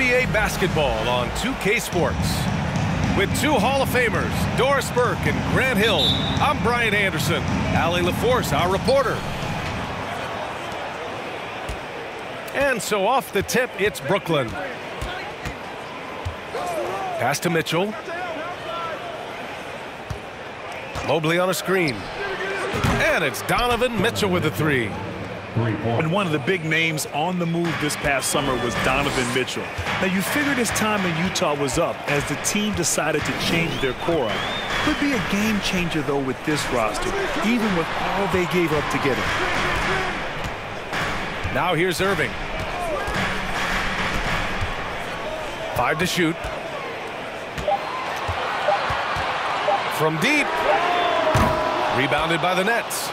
NBA basketball on 2K Sports. With two Hall of Famers, Doris Burke and Grant Hill, I'm Brian Anderson. Allie LaForce, our reporter. And so off the tip, it's Brooklyn. Pass to Mitchell. Mobley on a screen. And it's Donovan Mitchell with the three. And one of the big names on the move this past summer was Donovan Mitchell. Now, you figured his time in Utah was up as the team decided to change their core up. Could be a game changer, though, with this roster, even with all they gave up to get him. Now here's Irving. 5 to shoot. From deep. Rebounded by the Nets.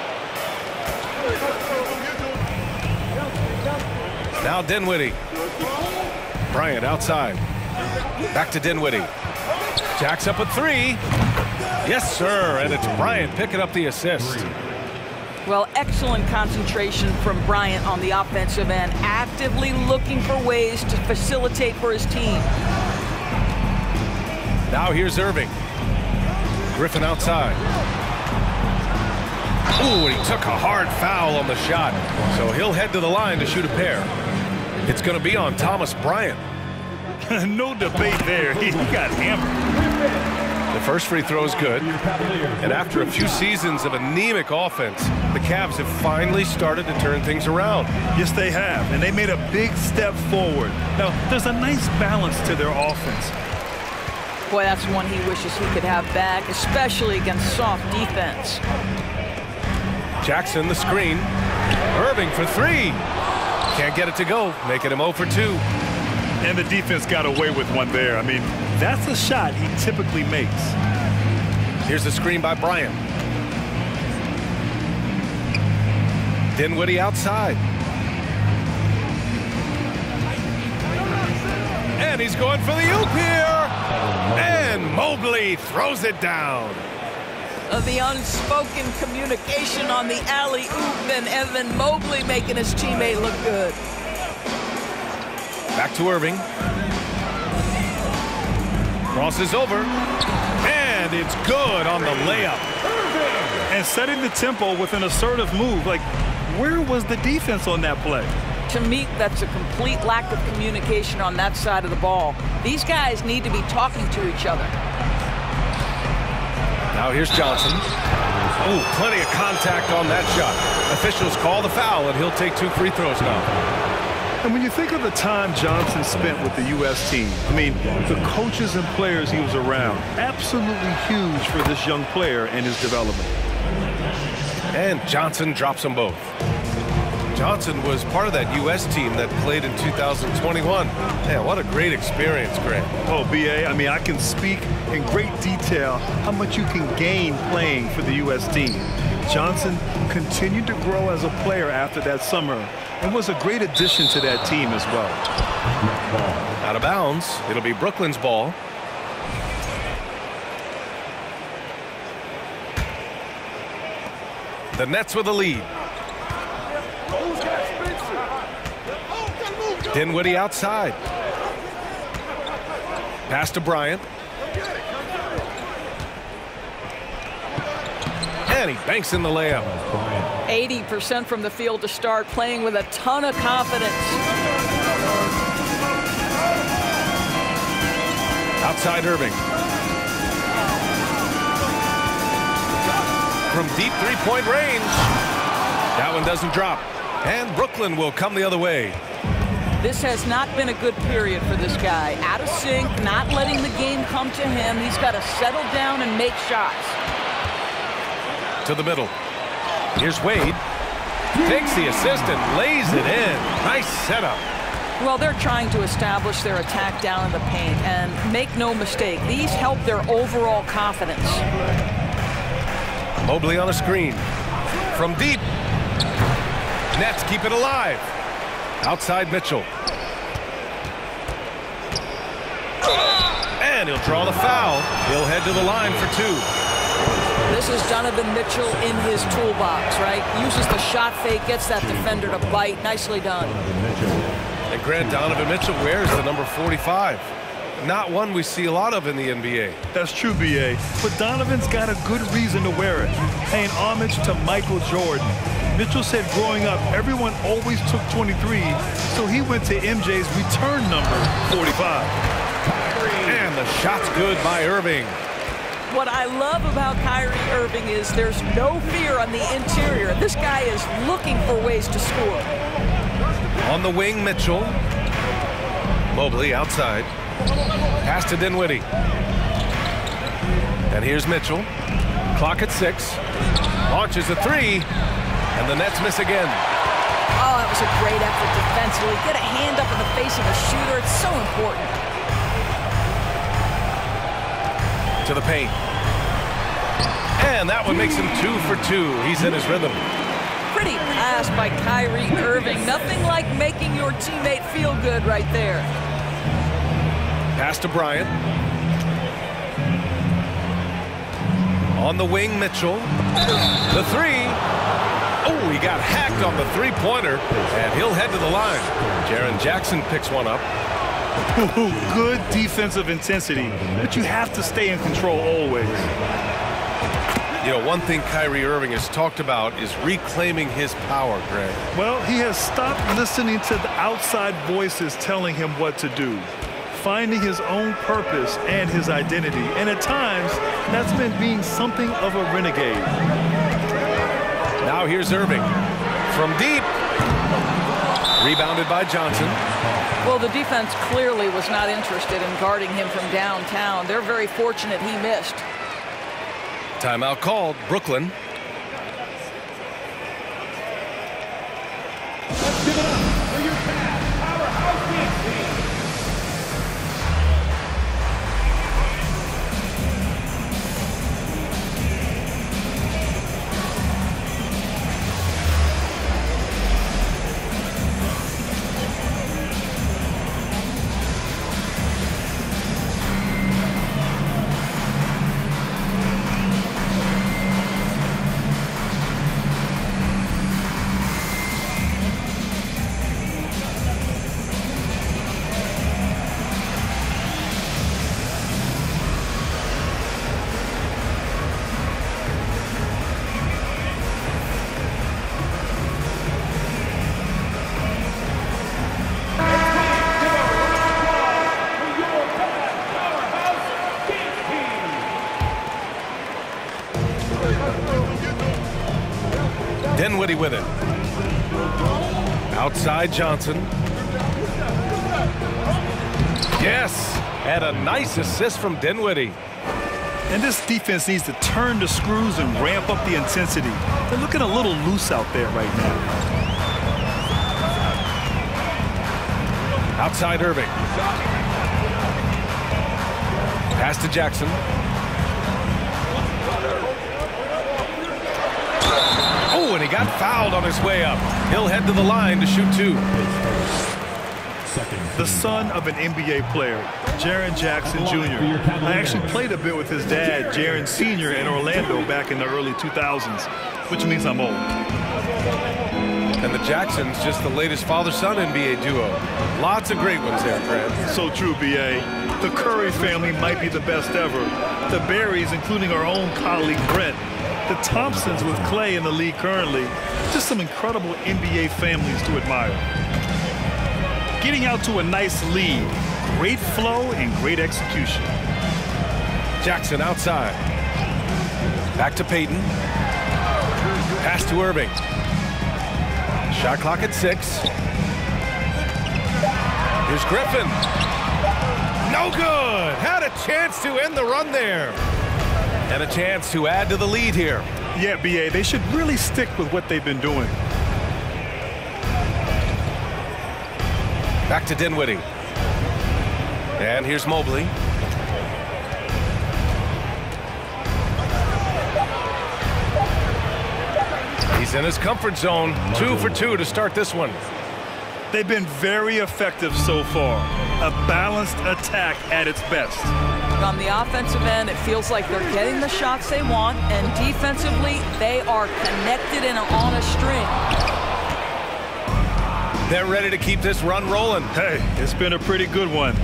Now Dinwiddie. Bryant outside. Back to Dinwiddie. Jacks up a three. Yes, sir. And it's Bryant picking up the assist. Well, excellent concentration from Bryant on the offensive end, actively looking for ways to facilitate for his team. Now here's Irving. Griffin outside. Ooh, he took a hard foul on the shot. So he'll head to the line to shoot a pair. It's going to be on Thomas Bryant. No debate there. He got hammered. The first free throw is good. And after a few seasons of anemic offense, the Cavs have finally started to turn things around. Yes, they have. And they made a big step forward. Now, there's a nice balance to their offense. Boy, that's one he wishes he could have back, especially against soft defense. Jackson the screen. Irving for three. Can't get it to go, making him 0 for 2. And the defense got away with one there. I mean, that's a shot he typically makes. Here's the screen by Bryant. Dinwiddie outside. And he's going for the oop here. And Mobley throws it down. The unspoken communication on the alley-oop, and Evan Mobley making his teammate look good. Back to Irving. Crosses over. And it's good on the layup. And setting the tempo with an assertive move. Like, where was the defense on that play? To me, that's a complete lack of communication on that side of the ball. These guys need to be talking to each other. Now here's Johnson. Ooh, plenty of contact on that shot. Officials call the foul, and he'll take 2 free throws now. And when you think of the time Johnson spent with the U.S. team, I mean, the coaches and players he was around, absolutely huge for this young player and his development. And Johnson drops them both. Johnson was part of that U.S. team that played in 2021. Man, what a great experience, Grant. Oh, B.A., I mean, I can speak in great detail how much you can gain playing for the U.S. team. Johnson continued to grow as a player after that summer and was a great addition to that team as well. Out of bounds. It'll be Brooklyn's ball. The Nets with a lead. Dinwiddie outside. Pass to Bryant. And he banks in the layup. 80% from the field to start, playing with a ton of confidence. Outside Irving. From deep three-point range. That one doesn't drop. And Brooklyn will come the other way. This has not been a good period for this guy. Out of sync, not letting the game come to him. He's got to settle down and make shots. To the middle. Here's Wade. Takes the assist and lays it in. Nice setup. Well, they're trying to establish their attack down in the paint. And make no mistake, these help their overall confidence. Mobley on a screen. From deep. Nets keep it alive. Outside Mitchell. And he'll draw the foul. He'll head to the line for 2. This is Donovan Mitchell in his toolbox, right? Uses the shot fake, gets that defender to bite. Nicely done. And Grant, Donovan Mitchell wears the number 45. Not one we see a lot of in the NBA. That's true, B.A. But Donovan's got a good reason to wear it, paying homage to Michael Jordan. Mitchell said growing up, everyone always took 23, so he went to MJ's return number, 45. And the shot's good by Irving. What I love about Kyrie Irving is there's no fear on the interior. This guy is looking for ways to score. On the wing, Mitchell. Mobley outside. Pass to Dinwiddie. And here's Mitchell. Clock at 6. Launches a 3. And the Nets miss again. Oh, that was a great effort defensively. Get a hand up in the face of a shooter. It's so important. To the paint. And that one makes him 2 for 2. He's in his rhythm. Pretty pass by Kyrie Irving. Nothing like making your teammate feel good right there. Pass to Bryant. On the wing, Mitchell. The 3. Oh, he got hacked on the three-pointer, and he'll head to the line. Jaren Jackson picks one up. Good defensive intensity, but you have to stay in control always. You know, one thing Kyrie Irving has talked about is reclaiming his power, Greg. Well, he has stopped listening to the outside voices telling him what to do, finding his own purpose and his identity. And at times, that's meant being something of a renegade. Now here's Irving from deep. Rebounded by Johnson. Well, the defense clearly was not interested in guarding him from downtown. They're very fortunate he missed. Timeout called, Brooklyn. Let's give it up for your powerhouse team. Dinwiddie with it. Outside Johnson. Yes, and a nice assist from Dinwiddie. And this defense needs to turn the screws and ramp up the intensity. They're looking a little loose out there right now. Outside Irving. Pass to Jackson. Oh, and he got fouled on his way up. He'll head to the line to shoot 2. The son of an NBA player, Jaren Jackson Jr. I actually played a bit with his dad, Jaren Sr. in Orlando back in the early 2000s, which means I'm old. And the Jacksons, just the latest father-son NBA duo. Lots of great ones there, Fred. So true, B.A. The Curry family might be the best ever. The Berries, including our own colleague Brett. The Thompsons with Clay in the league currently. Just some incredible NBA families to admire. Getting out to a nice lead. Great flow and great execution. Jackson outside. Back to Payton. Pass to Irving. Shot clock at 6. Here's Griffin. No good. Had a chance to end the run there. And a chance to add to the lead here. Yeah, B.A., they should really stick with what they've been doing. Back to Dinwiddie. And here's Mobley. He's in his comfort zone. 2 for 2 to start this one. They've been very effective so far. A balanced attack at its best. On the offensive end, it feels like they're getting the shots they want, and defensively, they are connected and on a string. They're ready to keep this run rolling. Hey, it's been a pretty good one.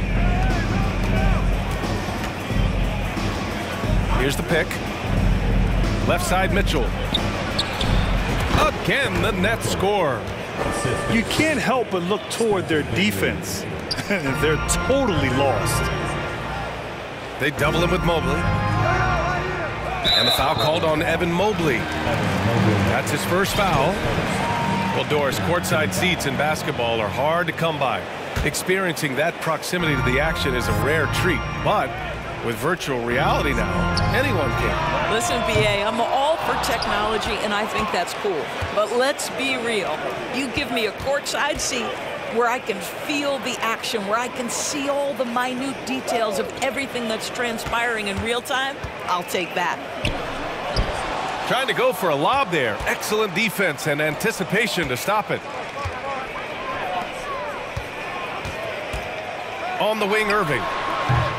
Here's the pick. Left side, Mitchell. Again, the Nets score. You can't help but look toward their defense. They're totally lost. They double him with Mobley. And the foul called on Evan Mobley. That's his first foul. Well, Doris, courtside seats in basketball are hard to come by. Experiencing that proximity to the action is a rare treat, but with virtual reality now, anyone can. Listen, BA, I'm all for technology, and I think that's cool. But let's be real. You give me a courtside seat where I can feel the action, where I can see all the minute details of everything that's transpiring in real time, I'll take that. Trying to go for a lob there. Excellent defense and anticipation to stop it. On the wing, Irving.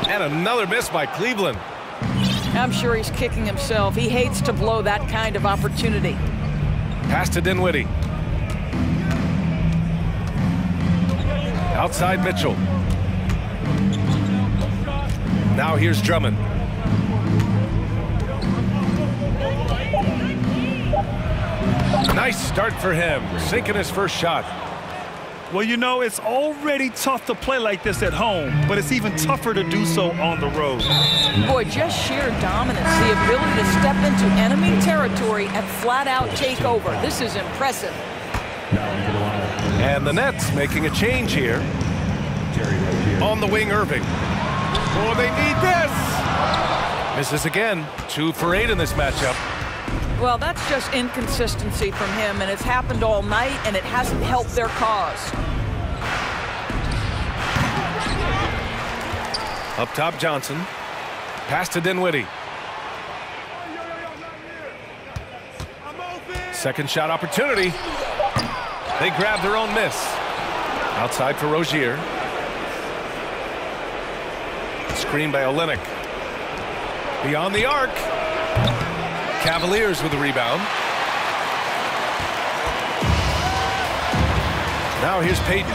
And another miss by Cleveland. I'm sure he's kicking himself. He hates to blow that kind of opportunity. Pass to Dinwiddie. Outside Mitchell. Now here's Drummond. Nice start for him, sinking his first shot. Well, you know, it's already tough to play like this at home, but it's even tougher to do so on the road. Boy, just sheer dominance, the ability to step into enemy territory and flat out take over. This is impressive. And the Nets making a change here. On the wing, Irving. Oh, they need this. Misses again. 2 for 8 in this matchup. Well, that's just inconsistency from him, and it's happened all night, and it hasn't helped their cause. Up top, Johnson. Pass to Dinwiddie. Second shot opportunity. They grab their own miss. Outside for Rozier. Screen by Olynyk. Beyond the arc. Cavaliers with the rebound. Now here's Payton.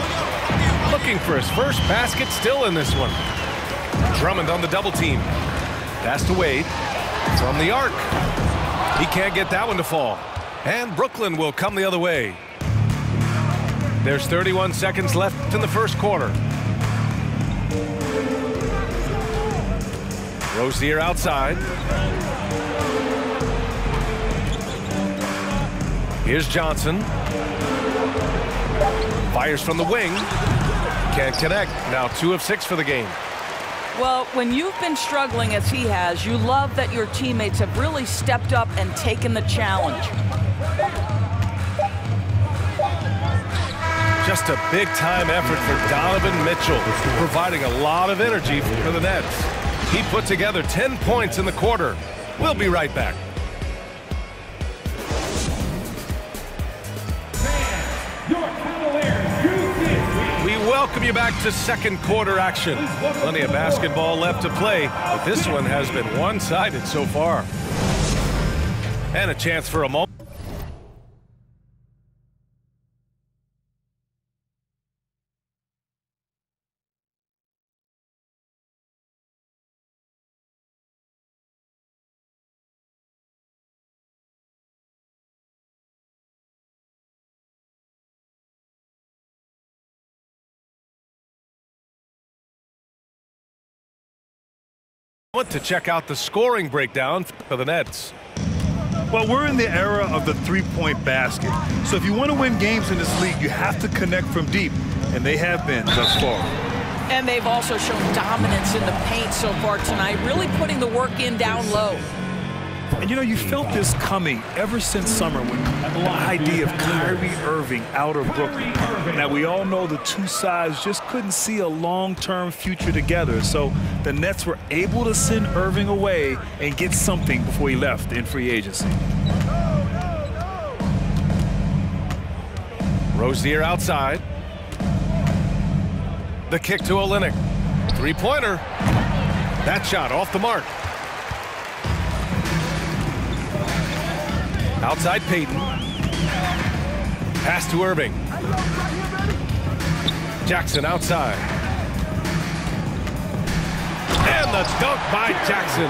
Looking for his first basket, still in this one. Drummond on the double team. Pass to Wade. From the arc. He can't get that one to fall. And Brooklyn will come the other way. There's 31 seconds left in the first quarter. Rozier outside. Here's Johnson. Fires from the wing. Can't connect. Now 2 of 6 for the game. Well, when you've been struggling as he has, you love that your teammates have really stepped up and taken the challenge. Just a big-time effort for Donovan Mitchell, providing a lot of energy for the Nets. He put together 10 points in the quarter. We'll be right back. We welcome you back to second quarter action. Plenty of basketball left to play, but this one has been one-sided so far. And a chance for a moment. To check out the scoring breakdown for the Nets. Well, we're in the era of the three-point basket. So if you want to win games in this league, you have to connect from deep, and they have been thus far. And they've also shown dominance in the paint so far tonight, really putting the work in down low. And, you know, you felt this coming ever since summer when the idea of Kyrie Irving out of Brooklyn. Now, we all know the two sides just couldn't see a long-term future together. So the Nets were able to send Irving away and get something before he left in free agency. Rozier outside. The kick to Olynyk. Three-pointer. That shot off the mark. Outside Payton. Pass to Irving. Jackson outside. And the dunk by Jackson.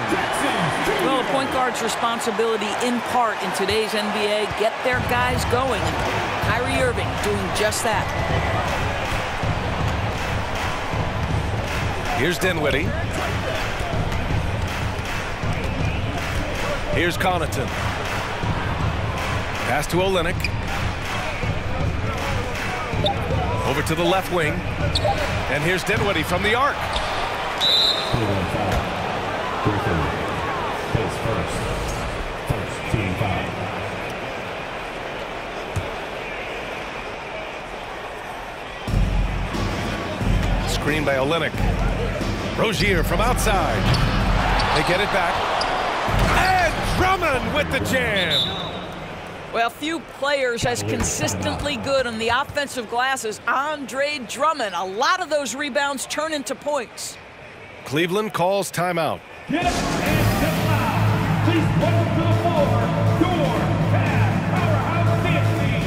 Well, a point guard's responsibility in part in today's NBA, get their guys going. And Kyrie Irving doing just that. Here's Dinwiddie. Here's Connaughton. Pass to Olynyk. Over to the left wing. And here's Dinwiddie from the arc. First team foul. Screen by Olynyk. Rozier from outside. They get it back. And Drummond with the jam. Well, few players as consistently good on the offensive glass as Andre Drummond. A lot of those rebounds turn into points. Cleveland calls timeout. Get up and step out. Please welcome to the floor, your Cavs powerhouse dance team.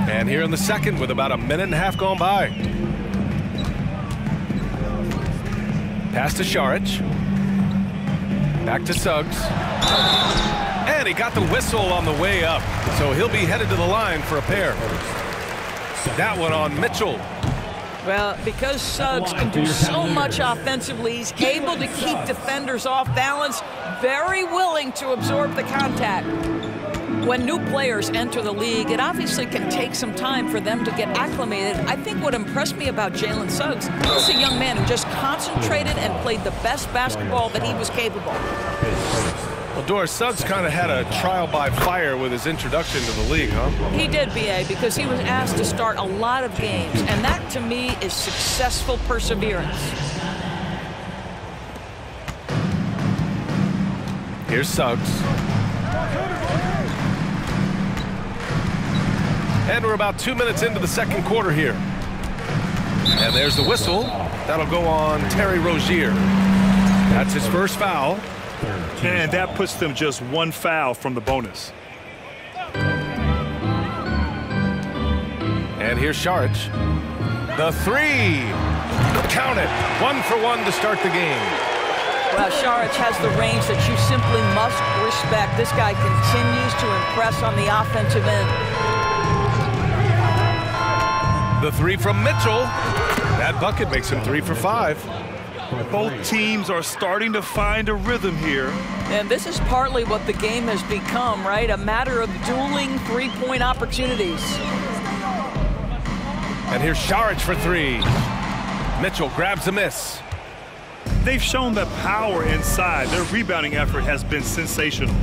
And here in the second with about a minute and a half gone by. Pass to Saric. Back to Suggs. And he got the whistle on the way up. So he'll be headed to the line for a pair. That one on Mitchell. Well, because Suggs can do so much offensively, he's able to keep defenders off balance, very willing to absorb the contact. When new players enter the league, it obviously can take some time for them to get acclimated. I think what impressed me about Jalen Suggs is a young man who just concentrated and played the best basketball that he was capable. Well, Doris, Suggs kind of had a trial by fire with his introduction to the league, huh? He did, B.A., because he was asked to start a lot of games, and that, to me, is successful perseverance. Here's Suggs. And we're about 2 minutes into the second quarter here. And there's the whistle. That'll go on Terry Rozier. That's his first foul. And that puts them just one foul from the bonus. And here's Saric. The three. Count it. 1 for 1 to start the game. Well, Saric has the range that you simply must respect. This guy continues to impress on the offensive end. The three from Mitchell. That bucket makes him 3 for 5. Both teams are starting to find a rhythm here. And this is partly what the game has become, right? A matter of dueling three-point opportunities. And here's Saric for 3. Mitchell grabs a miss. They've shown the power inside. Their rebounding effort has been sensational.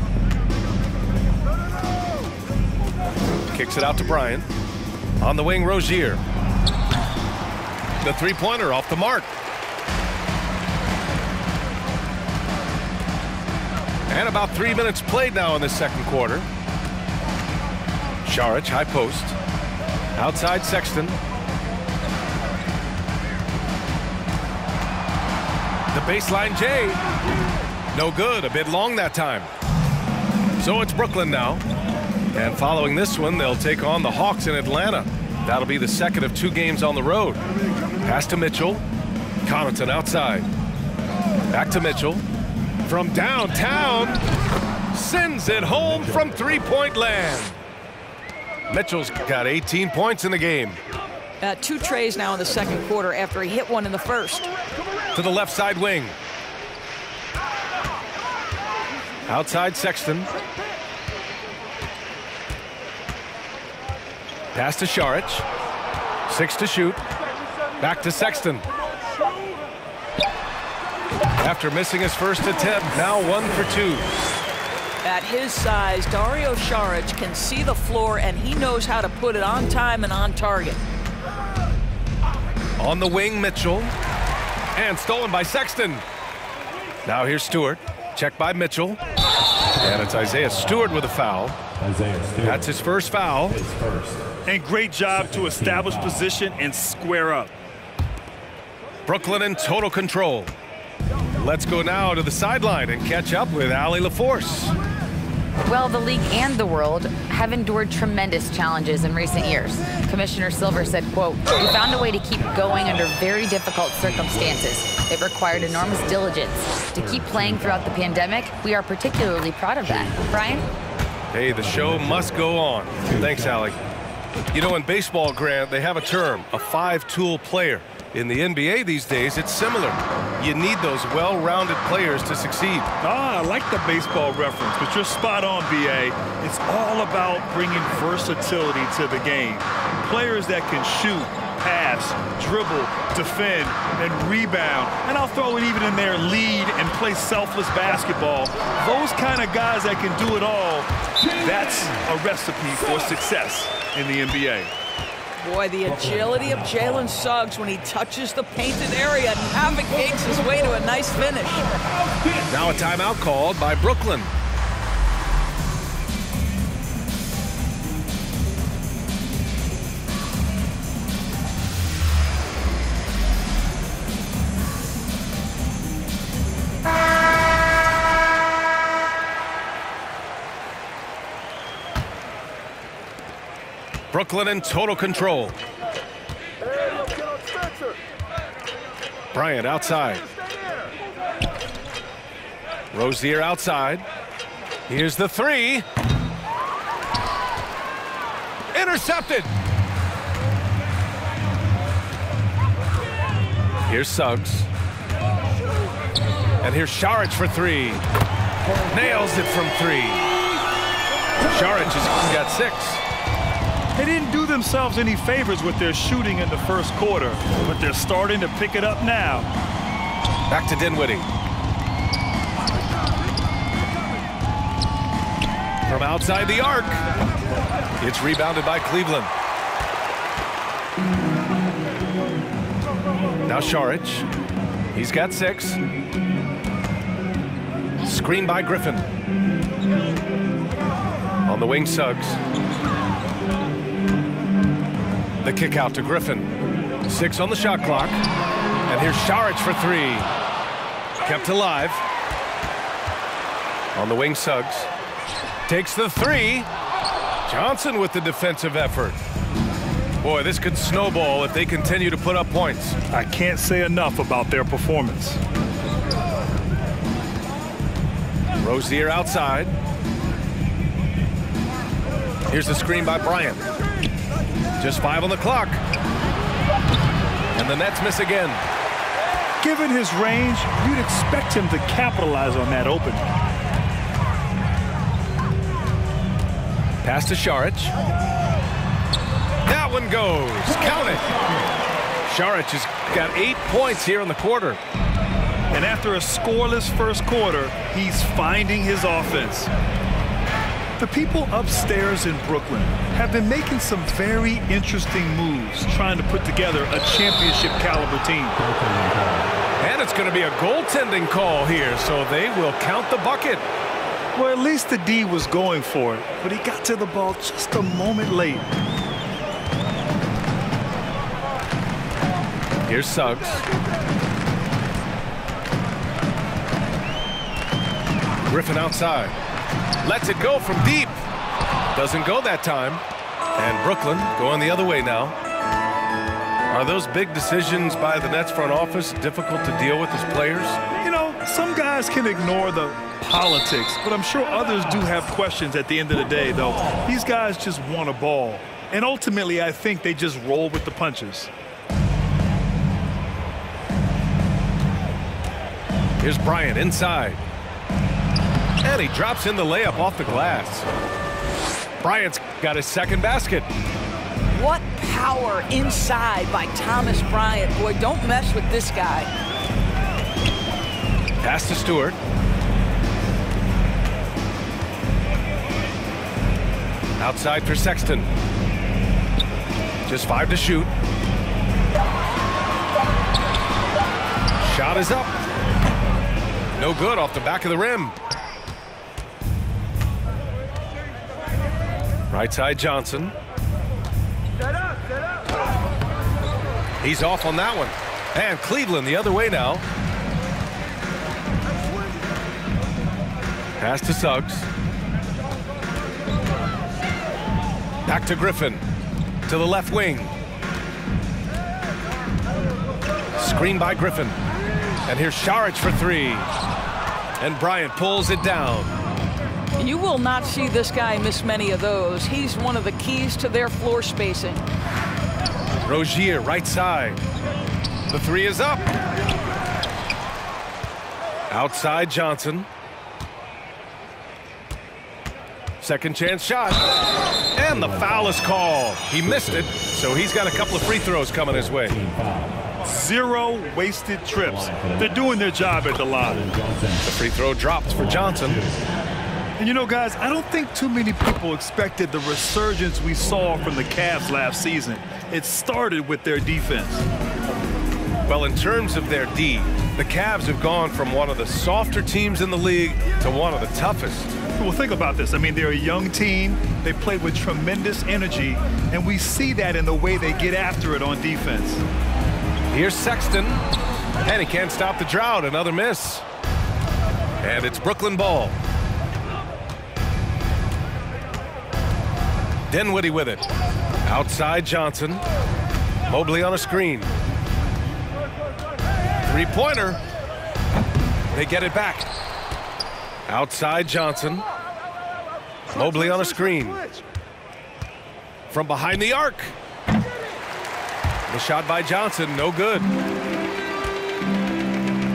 Kicks it out to Bryant. On the wing, Rozier. The three-pointer off the mark. And about 3 minutes played now in the second quarter. Saric, high post. Outside Sexton. The baseline J. No good, a bit long that time. So it's Brooklyn now. And following this one, they'll take on the Hawks in Atlanta. That'll be the second of 2 games on the road. Pass to Mitchell. Connaughton outside. Back to Mitchell. From downtown, sends it home from three-point land. Mitchell's got 18 points in the game. 2 trays now in the second quarter after he hit one in the first. To the left side wing. Outside Sexton. Pass to Šarić. 6 to shoot. Back to Sexton. After missing his first attempt, now 1 for 2. At his size, Dario Šarić can see the floor, and he knows how to put it on time and on target. On the wing, Mitchell. And stolen by Sexton. Now here's Stewart. Checked by Mitchell. And it's Isaiah Stewart with a foul. That's his first foul. And great job to establish position and square up. Brooklyn in total control. Let's go now to the sideline and catch up with Allie LaForce. Well, the league and the world have endured tremendous challenges in recent years. Commissioner Silver said, quote, "We found a way to keep going under very difficult circumstances. It required enormous diligence. To keep playing throughout the pandemic, we are particularly proud of that." Brian? Hey, the show must go on. Thanks, Allie. You know, in baseball, Grant, they have a term, a 5-tool player. In the NBA these days, it's similar. You need those well-rounded players to succeed. I like the baseball reference, but you're spot on, B.A. It's all about bringing versatility to the game. Players that can shoot, pass, dribble, defend, and rebound. And I'll throw it even in there, lead and play selfless basketball. Those kind of guys that can do it all, that's a recipe for success in the NBA. Boy, the agility of Jalen Suggs when he touches the painted area navigates his way to a nice finish. Now a timeout called by Brooklyn. Brooklyn in total control. Bryant outside. Rozier outside. Here's the 3. Intercepted. Here's Suggs. And here's Šarić for 3. Nails it from 3. Šarić has got 6. They didn't do themselves any favors with their shooting in the first quarter, but they're starting to pick it up now. Back to Dinwiddie. From outside the arc. It's rebounded by Cleveland. Now Šarić. He's got 6. Screen by Griffin. On the wing, Suggs. The kick out to Griffin. 6 on the shot clock. And here's Šarić for 3. Kept alive. On the wing, Suggs. Takes the 3. Johnson with the defensive effort. Boy, this could snowball if they continue to put up points. I can't say enough about their performance. Rozier outside. Here's the screen by Bryant. Just 5 on the clock. And the Nets miss again. Given his range, you'd expect him to capitalize on that opening. Pass to Šarić. That one goes. Count it. Šarić has got 8 points here in the quarter. And after a scoreless first quarter, he's finding his offense. The people upstairs in Brooklyn have been making some very interesting moves, trying to put together a championship caliber team. And it's going to be a goaltending call here, so they will count the bucket. Well, at least the D was going for it, but he got to the ball just a moment late. Here's Suggs. Griffin outside. Lets it go from deep. Doesn't go that time. And Brooklyn going the other way now. Are those big decisions by the Nets front office difficult to deal with as players? You know, Some guys can ignore the politics, but I'm sure others do have questions at the end of the day, though. These guys just want a ball. And ultimately, I think they just roll with the punches. Here's Bryant inside. And he drops in the layup off the glass. Bryant's got his second basket. What power inside by Thomas Bryant. Boy, don't mess with this guy. Pass to Stewart. Outside for Sexton. Just 5 to shoot. Shot is up. No good off the back of the rim. Right side Johnson. He's off on that one. And Cleveland the other way now. Pass to Suggs. Back to Griffin. To the left wing. Screen by Griffin. And here's Saric for 3. And Bryant pulls it down. You will not see this guy miss many of those. He's one of the keys to their floor spacing. Rozier, right side. The 3 is up. Outside Johnson. Second chance shot. And the foul is called. He missed it, so he's got a couple of free throws coming his way. 0 wasted trips. They're doing their job at the line. The free throw drops for Johnson. And you know, guys, I don't think too many people expected the resurgence we saw from the Cavs last season. It started with their defense. Well, in terms of their D, the Cavs have gone from one of the softer teams in the league to one of the toughest. Well, think about this. I mean, they're a young team. They play with tremendous energy, and we see that in the way they get after it on defense. Here's Sexton, and he can't stop the drought. Another miss. And it's Brooklyn ball. Dinwiddie with it. Outside Johnson. Mobley on a screen. Three-pointer. They get it back. Outside Johnson. Mobley on a screen. From behind the arc. The shot by Johnson, no good.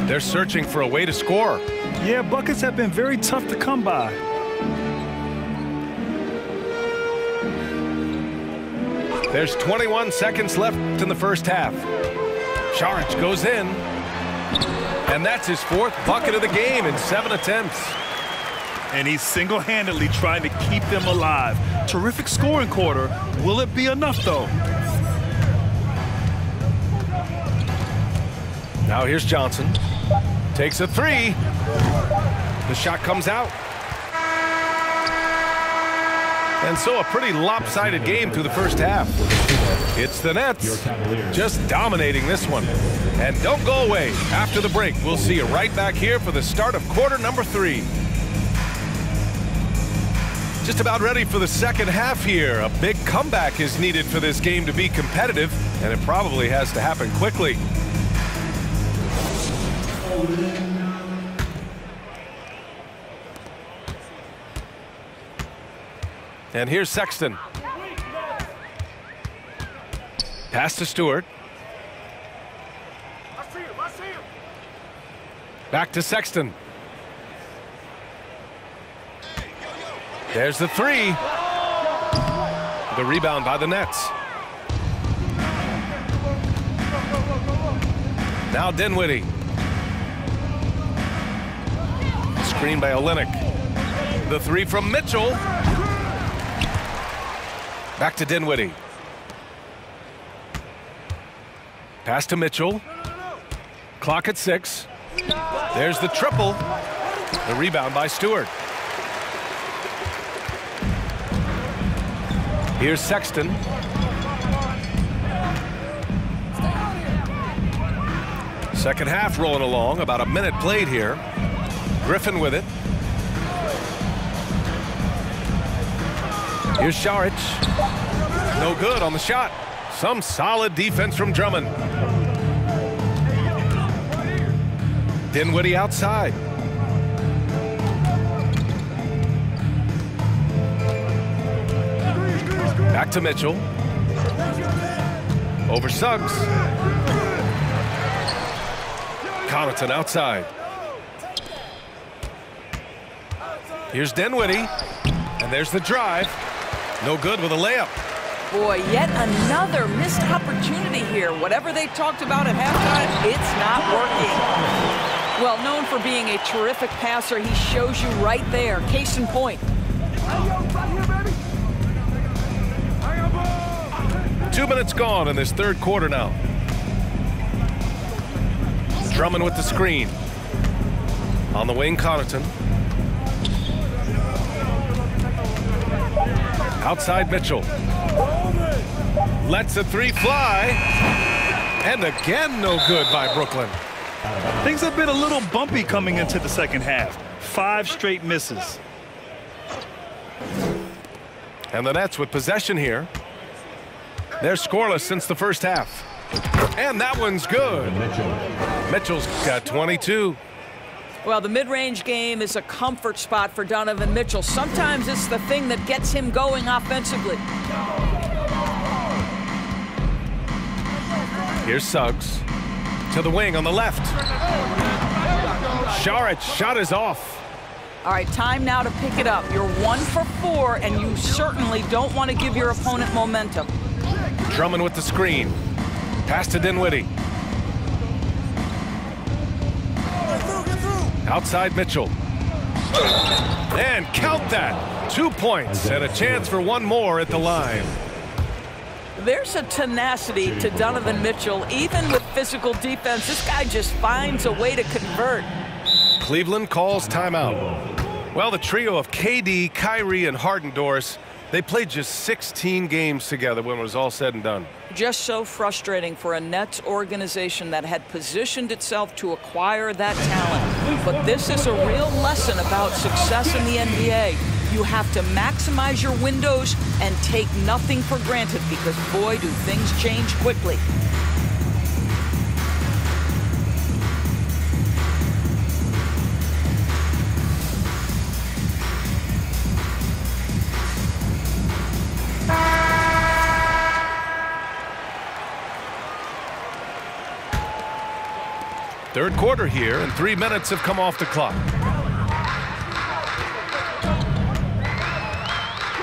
They're searching for a way to score. Yeah, buckets have been very tough to come by. There's 21 seconds left in the first half. Saric goes in. And that's his 4th bucket of the game in 7 attempts. And he's single-handedly trying to keep them alive. Terrific scoring quarter. Will it be enough, though? Now here's Johnson. Takes a 3. The shot comes out. And so a pretty lopsided game through the first half. It's the Nets just dominating this one. And don't go away. After the break, we'll see you right back here for the start of quarter number 3. Just about ready for the second half here. A big comeback is needed for this game to be competitive, and it probably has to happen quickly. And here's Sexton. Pass to Stewart. Back to Sexton. There's the 3. The rebound by the Nets. Now Dinwiddie. Screen by Olynyk. The 3 from Mitchell. Back to Dinwiddie. Pass to Mitchell. Clock at 6. There's the triple. The rebound by Stewart. Here's Sexton. Second half rolling along. About a minute played here. Griffin with it. Here's Saric. No good on the shot. Some solid defense from Drummond. Dinwiddie outside. Back to Mitchell. Over Suggs. Connaughton outside. Here's Dinwiddie. And there's the drive. No good with a layup. Boy, yet another missed opportunity here. Whatever they talked about at halftime, it's not working. Well, known for being a terrific passer, he shows you right there. Case in point. 2 minutes gone in this third quarter now. Drummond with the screen. On the wing, Connaughton. Outside Mitchell. Lets the three fly. And again, no good by Brooklyn. Things have been a little bumpy coming into the second half. 5 straight misses. And the Nets with possession here. They're scoreless since the first half. And that one's good. Mitchell's got 22. Well, the mid-range game is a comfort spot for Donovan Mitchell. Sometimes it's the thing that gets him going offensively. Here's Suggs. To the wing on the left. Sharic's shot is off. All right, time now to pick it up. You're 1 for 4, and you certainly don't want to give your opponent momentum. Drummond with the screen. Pass to Dinwiddie. Outside Mitchell. And count that. 2 points and a chance for one more at the line. There's a tenacity to Donovan Mitchell. Even with physical defense, this guy just finds a way to convert. Cleveland calls timeout. Well, the trio of KD, Kyrie, and Harden, Doris, they played just 16 games together when it was all said and done. Just so frustrating for a Nets organization that had positioned itself to acquire that talent. But this is a real lesson about success in the NBA. You have to maximize your windows and take nothing for granted because, boy, do things change quickly. Third quarter here, and 3 minutes have come off the clock.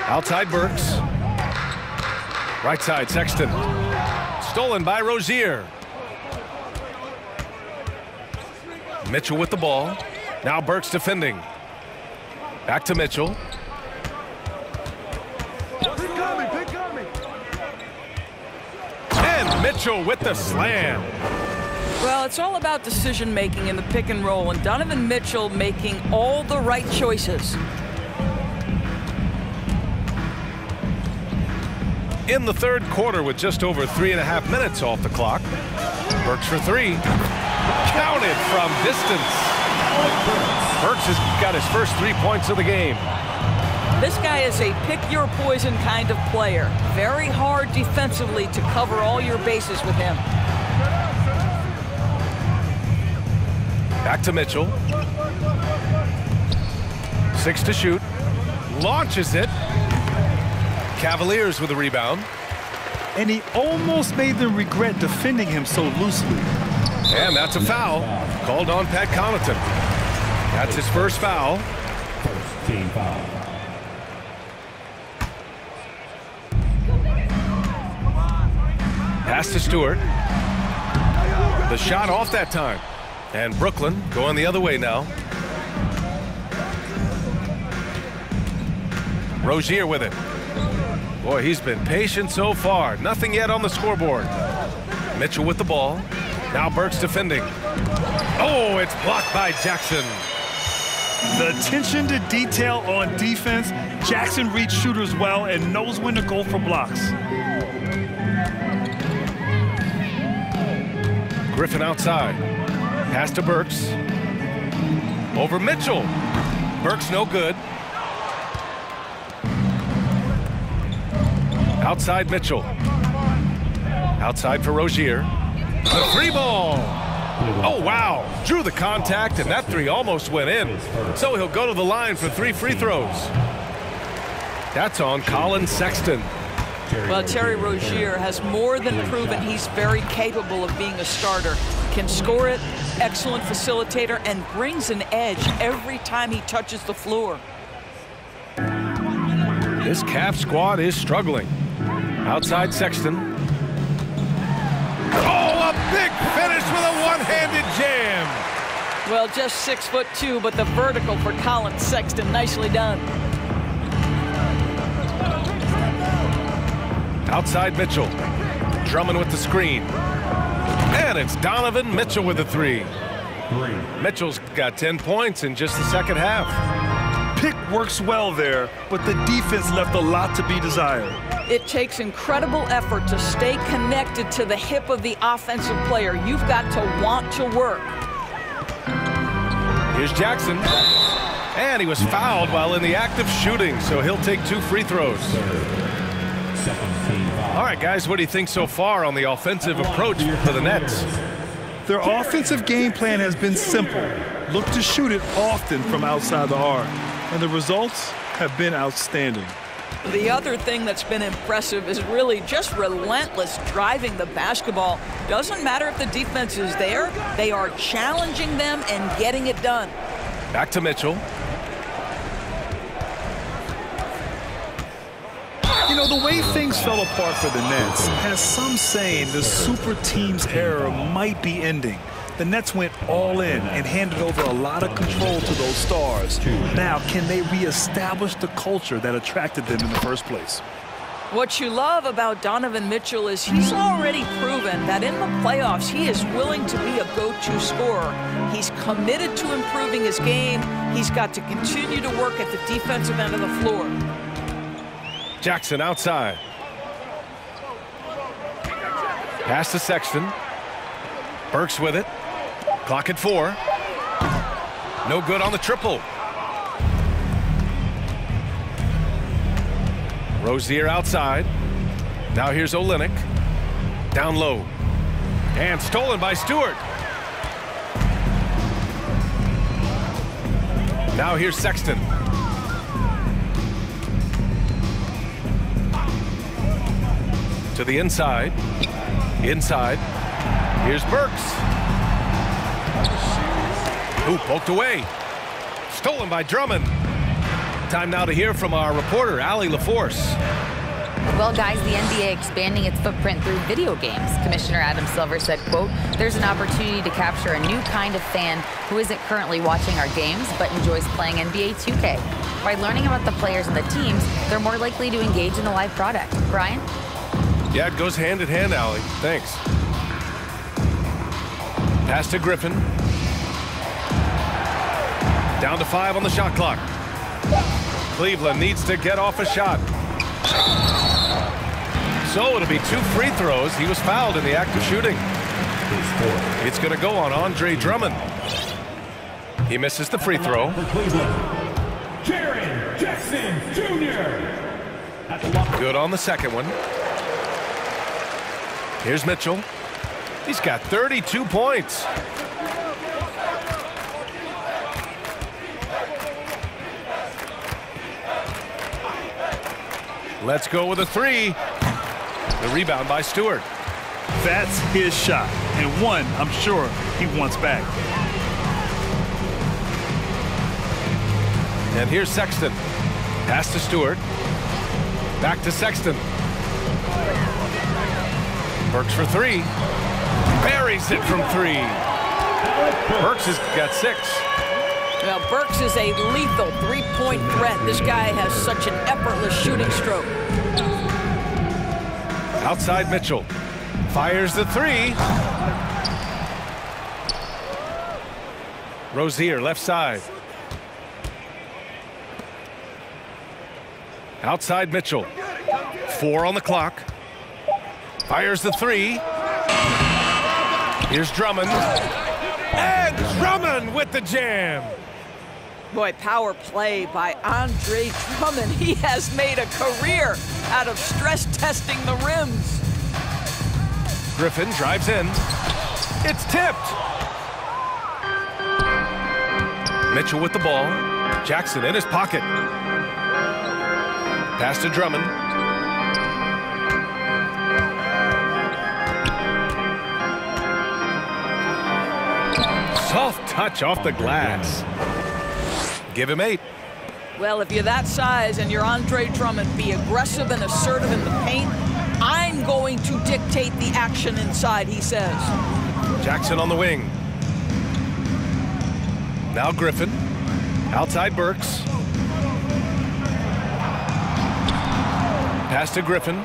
Outside Burks. Right side Sexton. Stolen by Rozier. Mitchell with the ball. Now Burks defending. Back to Mitchell. And Mitchell with the slam. Well, it's all about decision-making in the pick and roll, and Donovan Mitchell making all the right choices. In the third quarter with just over 3.5 minutes off the clock. Burks for 3. Counted from distance. Burks has got his first 3 points of the game. This guy is a pick-your-poison kind of player. Very hard defensively to cover all your bases with him. Back to Mitchell. 6 to shoot. Launches it. Cavaliers with a rebound. And he almost made them regret defending him so loosely. And that's a foul. Called on Pat Connaughton. That's his first foul. First team foul. Pass to Stewart. The shot off that time. And Brooklyn going the other way now. Rozier with it. Boy, he's been patient so far. Nothing yet on the scoreboard. Mitchell with the ball. Now Burks defending. Oh, it's blocked by Jackson. The attention to detail on defense. Jackson reads shooters well and knows when to go for blocks. Griffin outside. Pass to Burks. Over Mitchell. Burks no good. Outside Mitchell. Outside for Rozier. The free ball. Oh, wow. Drew the contact, and that three almost went in. So he'll go to the line for 3 free throws. That's on Colin Sexton. Well, Terry Rozier has more than proven he's very capable of being a starter. Can score it, excellent facilitator, and brings an edge every time he touches the floor. This Cavs squad is struggling. Outside Sexton. Oh, a big finish with a one-handed jam. Well, just 6'2", but the vertical for Colin Sexton, nicely done. Outside Mitchell. Drummond with the screen. And it's Donovan Mitchell with the three. Mitchell's got 10 points in just the second half. Pick works well there, but the defense left a lot to be desired. It takes incredible effort to stay connected to the hip of the offensive player. You've got to want to work. Here's Jackson. And he was fouled while in the act of shooting, so he'll take 2 free throws. All right, guys, what do you think so far on the offensive approach for the Nets? Their offensive game plan has been simple. Look to shoot it often from outside the arc. And the results have been outstanding. The other thing that's been impressive is really just relentless driving the basketball. Doesn't matter if the defense is there, they are challenging them and getting it done. Back to Mitchell. You know, the way things fell apart for the Nets has some saying the super team's era might be ending. The Nets went all in and handed over a lot of control to those stars. Now, can they reestablish the culture that attracted them in the first place? What you love about Donovan Mitchell is he's already proven that in the playoffs he is willing to be a go-to scorer. He's committed to improving his game. He's got to continue to work at the defensive end of the floor. Jackson outside. Pass to Sexton. Burks with it. Clock at 4. No good on the triple. Rozier outside. Now here's Olynyk. Down low. And stolen by Stewart. Now here's Sexton. To the inside. Inside. Here's Burks. Ooh, poked away. Stolen by Drummond. Time now to hear from our reporter, Allie LaForce. Well, guys, the NBA expanding its footprint through video games. Commissioner Adam Silver said, quote, "There's an opportunity to capture a new kind of fan who isn't currently watching our games but enjoys playing NBA 2K. By learning about the players and the teams, they're more likely to engage in the live product." Brian? Yeah, it goes hand in hand, Allie. Thanks. Pass to Griffin. Down to 5 on the shot clock. Cleveland needs to get off a shot. So it'll be 2 free throws. He was fouled in the act of shooting. It's going to go on Andre Drummond. He misses the free throw. Jaren Jackson Jr. Good on the second one. Here's Mitchell. He's got 32 points. Let's go with a 3. The rebound by Stewart. That's his shot, and one I'm sure he wants back. And here's Sexton. Pass to Stewart. Back to Sexton. Burks for 3. Buries it from 3. Burks has got 6. Well, Burks is a lethal 3-point threat. This guy has such an effortless shooting stroke. Outside Mitchell. Fires the 3. Rozier left side. Outside Mitchell. 4 on the clock. Fires the 3. Here's Drummond. And Drummond with the jam. Boy, power play by Andre Drummond. He has made a career out of stress testing the rims. Griffin drives in. It's tipped. Mitchell with the ball. Jackson in his pocket. Pass to Drummond. Soft touch off the glass. Give him 8. Well, if you're that size and you're Andre Drummond, be aggressive and assertive in the paint. I'm going to dictate the action inside, he says. Jackson on the wing. Now Griffin. Outside Burks. Pass to Griffin.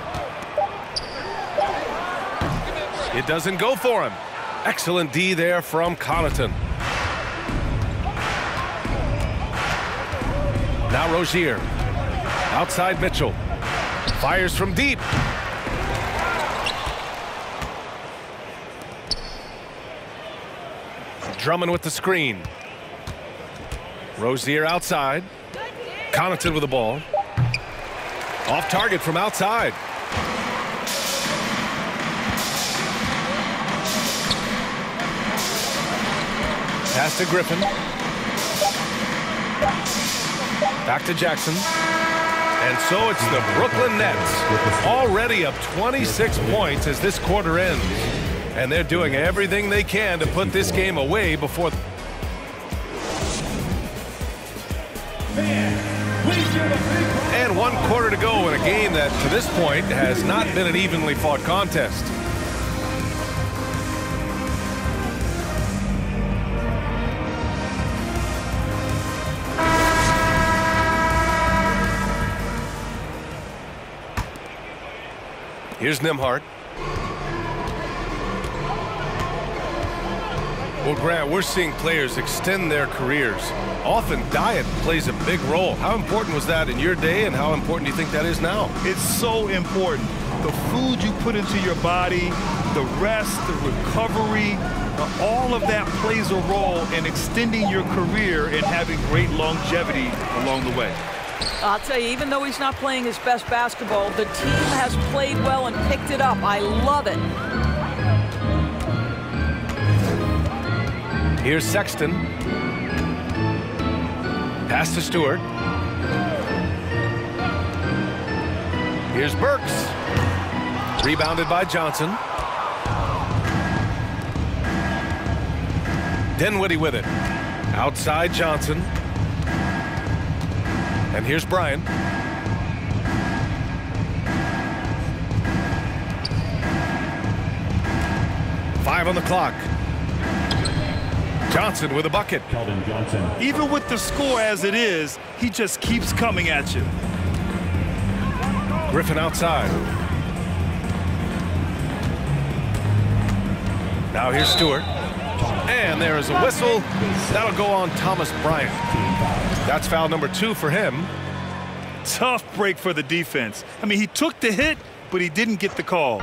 It doesn't go for him. Excellent D there from Connaughton. Now Rozier. Outside Mitchell. Fires from deep. Drummond with the screen. Rozier outside. Connaughton with the ball. Off target from outside. Pass to Griffin. Back to Jackson. And so it's the Brooklyn Nets, already up 26 points as this quarter ends. And they're doing everything they can to put this game away before... And 1 quarter to go in a game that, to this point, has not been an evenly fought contest. Here's Nembhard. Well, Grant, we're seeing players extend their careers. Often diet plays a big role. How important was that in your day, and how important do you think that is now? It's so important. The food you put into your body, the rest, the recovery, all of that plays a role in extending your career and having great longevity along the way. I'll tell you, even though he's not playing his best basketball, the team has played well and picked it up. I love it. Here's Sexton. Pass to Stewart. Here's Burks. Rebounded by Johnson. Dinwiddie with it. Outside Johnson. And here's Bryant. Five on the clock. Johnson with a bucket. Even with the score as it is, he just keeps coming at you. Griffin outside. Now here's Stewart. And there is a whistle. That'll go on Thomas Bryant. That's foul number 2 for him. Tough break for the defense. I mean, he took the hit, but he didn't get the call.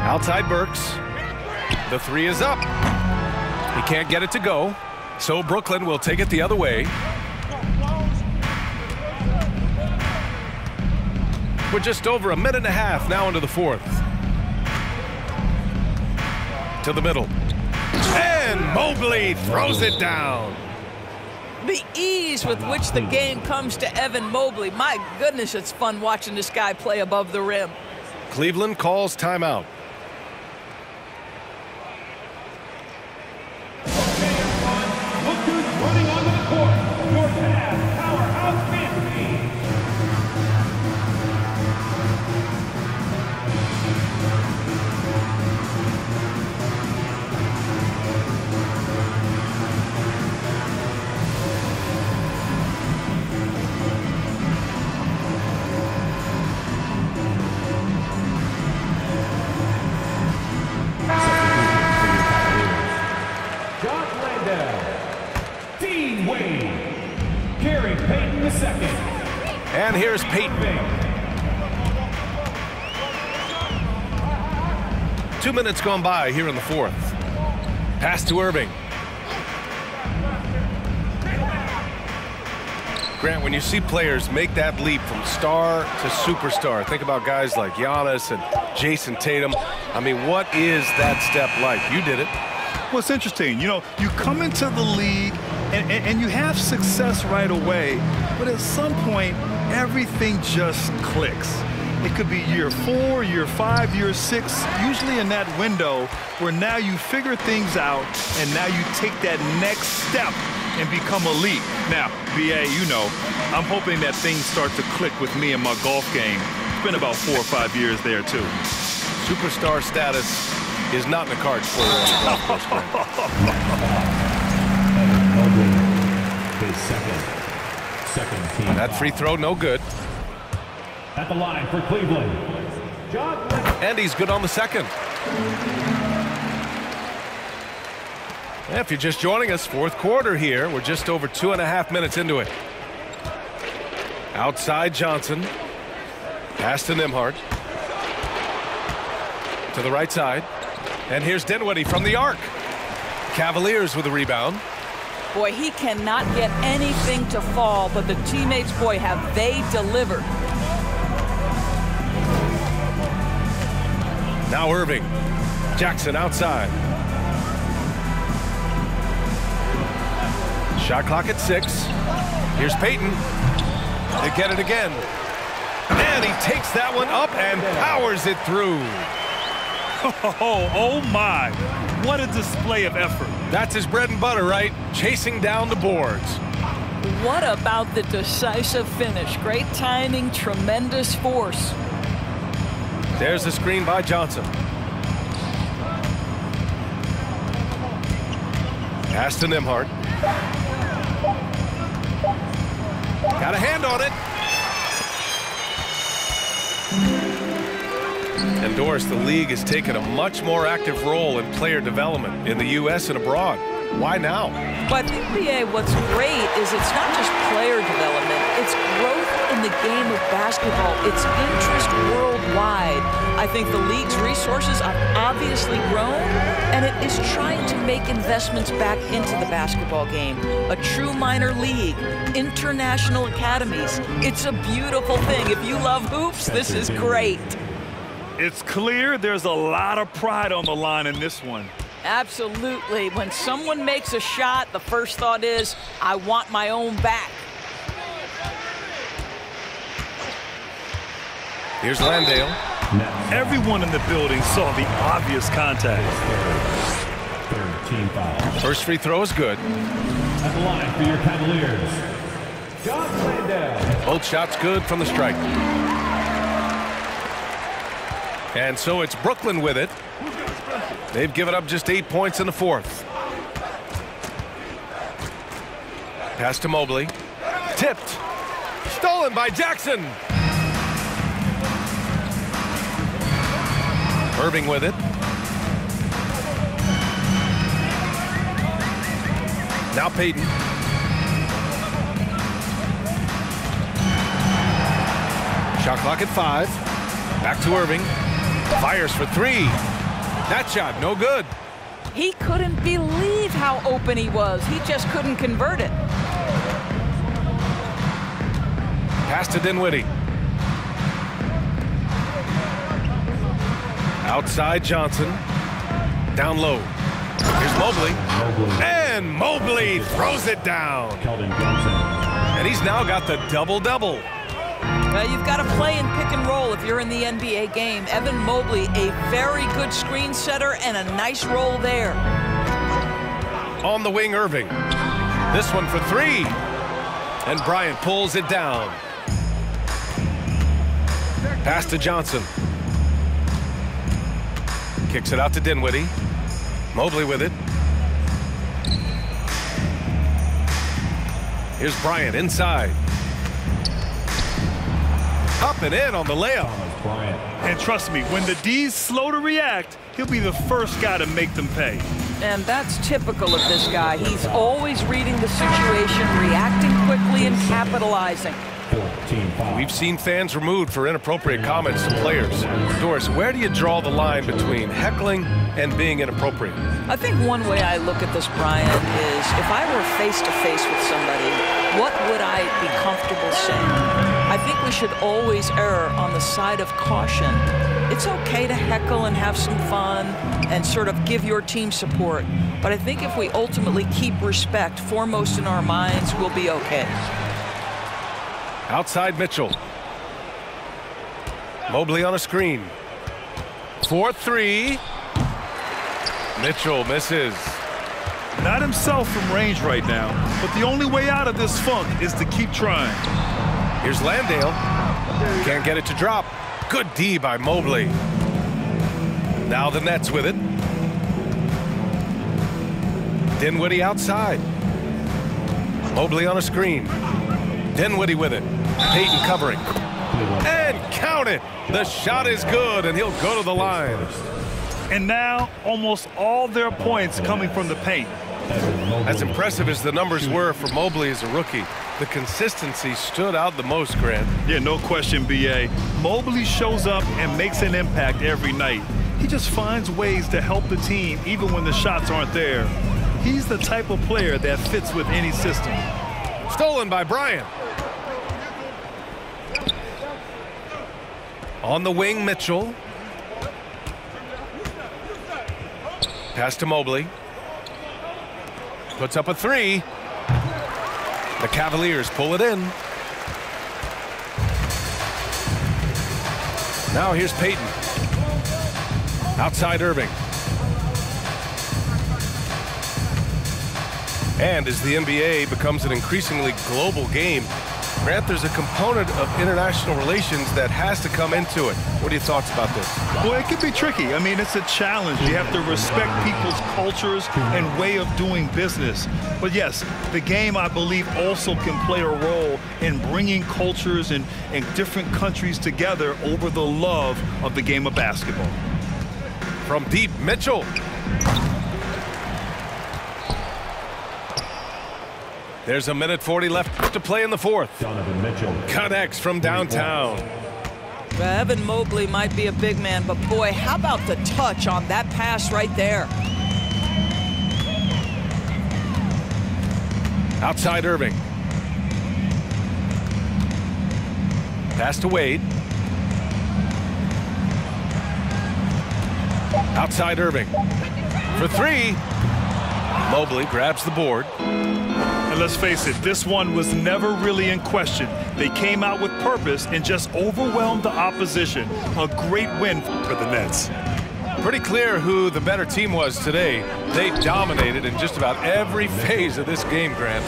Outside Burks. The 3 is up. He can't get it to go. So Brooklyn will take it the other way. We're just over a minute and a half now into the 4th. To the middle. And Mobley throws it down. The ease with which the game comes to Evan Mobley. My goodness, it's fun watching this guy play above the rim. Cleveland calls timeout. Look who's running onto the court. Your Cavs powerhouse fantasy. And here's Peyton. 2 minutes gone by here in the 4th. Pass to Irving. Grant, when you see players make that leap from star to superstar, think about guys like Giannis and Jason Tatum. I mean, what is that step like? You did it. what's interesting. You know, you come into the league and you have success right away, but at some point, everything just clicks. It could be year 4, year 5, year 6, usually in that window where now you figure things out and now you take that next step and become elite. Now, BA, you know, I'm hoping that things start to click with me in my golf game. It's been about 4 or 5 years there, too. Superstar status is not in the cards for you on the golf course, Second team. That free throw, no good. At the line for Cleveland, And he's good on the second. If you're just joining us, fourth quarter here. We're just over 2.5 minutes into it. Outside Johnson. Pass to Nembhard. To the right side. And here's Dinwiddie from the arc. Cavaliers with a rebound. Boy, he cannot get anything to fall, but the teammates, boy, have they delivered. Now Irving. Jackson outside. Shot clock at 6. Here's Payton. They get it again. And he takes that one up and powers it through. Oh my. What a display of effort. That's his bread and butter, right? Chasing down the boards. What about the decisive finish? Great timing, tremendous force. There's the screen by Johnson. Pass to Nembhard. Got a hand on it. And Doris, the league has taken a much more active role in player development in the U.S. and abroad. Why now? But NBA, what's great is it's not just player development, it's growth in the game of basketball. It's interest worldwide. I think the league's resources have obviously grown, and it is trying to make investments back into the basketball game. A true minor league, international academies. It's a beautiful thing. If you love hoops, this is great. It's clear there's a lot of pride on the line in this one. Absolutely. When someone makes a shot, the first thought is, I want my own back. Here's Landale. Everyone in the building saw the obvious contact. third team foul. First free throw is good. At the line for your Cavaliers, John Landale. Both shots good from the stripe. And so it's Brooklyn with it. They've given up just 8 points in the fourth. Pass to Mobley. Tipped. Stolen by Jackson. Irving with it. Now Payton. Shot clock at 5. Back to Irving. Fires for 3. That shot, no good. He couldn't believe how open he was. He just couldn't convert it. Pass to Dinwiddie. Outside Johnson. Down low. Here's Mobley. And Mobley throws it down. And he's now got the double-double. Well, you've got to play in pick and roll if you're in the NBA game. Evan Mobley, a very good screen setter and a nice roll there. On the wing, Irving. This one for 3. And Bryant pulls it down. Pass to Johnson. Kicks it out to Dinwiddie. Mobley with it. Here's Bryant inside. Up and in on the layup. And trust me, when the D's slow to react, he'll be the first guy to make them pay. And that's typical of this guy. He's always reading the situation, reacting quickly, and capitalizing. We've seen fans removed for inappropriate comments to players. Doris, where do you draw the line between heckling and being inappropriate? I think one way I look at this, Brian, is if I were face-to-face with somebody, what would I be comfortable saying? I I think we should always err on the side of caution. It's okay to heckle and have some fun and sort of give your team support. But I think if we ultimately keep respect foremost in our minds, we'll be okay. Outside Mitchell. Mobley on a screen. 4-3. Mitchell misses. Not himself from range right now, but the only way out of this funk is to keep trying. Here's Landale. Can't get it to drop. Good D by Mobley. Now the Nets with it. Dinwiddie outside. Mobley on a screen. Dinwiddie with it. Payton covering. And count it. The shot is good, and he'll go to the line. And now almost all their points coming from the paint. As impressive as the numbers were for Mobley as a rookie, the consistency stood out the most, Grant. Yeah, no question, B.A. Mobley shows up and makes an impact every night. He just finds ways to help the team even when the shots aren't there. He's the type of player that fits with any system. Stolen by Bryant. On the wing, Mitchell. Pass to Mobley. Puts up a three. The Cavaliers pull it in. Now here's Payton. Outside Irving. And as the NBA becomes an increasingly global game, Grant, there's a component of international relations that has to come into it. What are your thoughts about this? Well, it can be tricky. I mean, it's a challenge. You have to respect people's cultures and way of doing business. But yes, the game, I believe, also can play a role in bringing cultures and different countries together over the love of the game of basketball. From deep, Mitchell. There's 1:40 left to play in the fourth. Connects from downtown. Evan Mobley might be a big man, but boy, how about the touch on that pass right there? Outside Irving. Pass to Wade. Outside Irving. For three. Mobley grabs the board. And let's face it, this one was never really in question. They came out with purpose and just overwhelmed the opposition. A great win for the Nets. Pretty clear who the better team was today. They dominated in just about every phase of this game, Grant.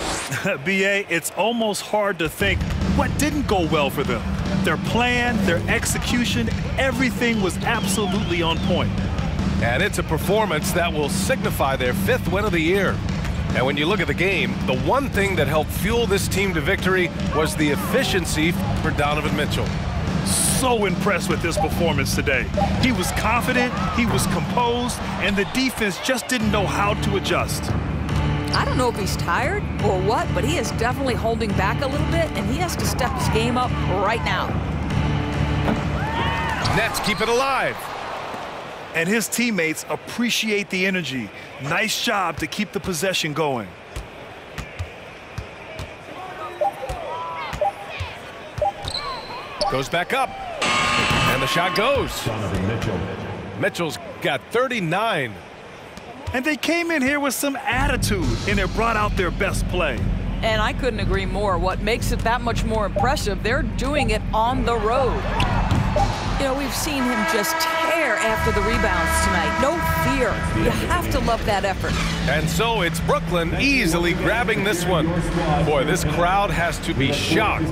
B.A., it's almost hard to think what didn't go well for them. Their plan, their execution, everything was absolutely on point. And it's a performance that will signify their 5th win of the year. And when you look at the game, the one thing that helped fuel this team to victory was the efficiency for Donovan Mitchell. So impressed with his performance today. He was confident, he was composed, and the defense just didn't know how to adjust. I don't know if he's tired or what, but he is definitely holding back a little bit, and he has to step his game up right now. Nets keep it alive. And his teammates appreciate the energy. Nice job to keep the possession going. Goes back up. And the shot goes. Mitchell's got 39. And they came in here with some attitude, and it brought out their best play. And I couldn't agree more. What makes it that much more impressive, they're doing it on the road. You know, we've seen him just tear after the rebounds tonight. No fear. You have to love that effort. And so it's Brooklyn easily grabbing this one. Boy, this crowd has to be shocked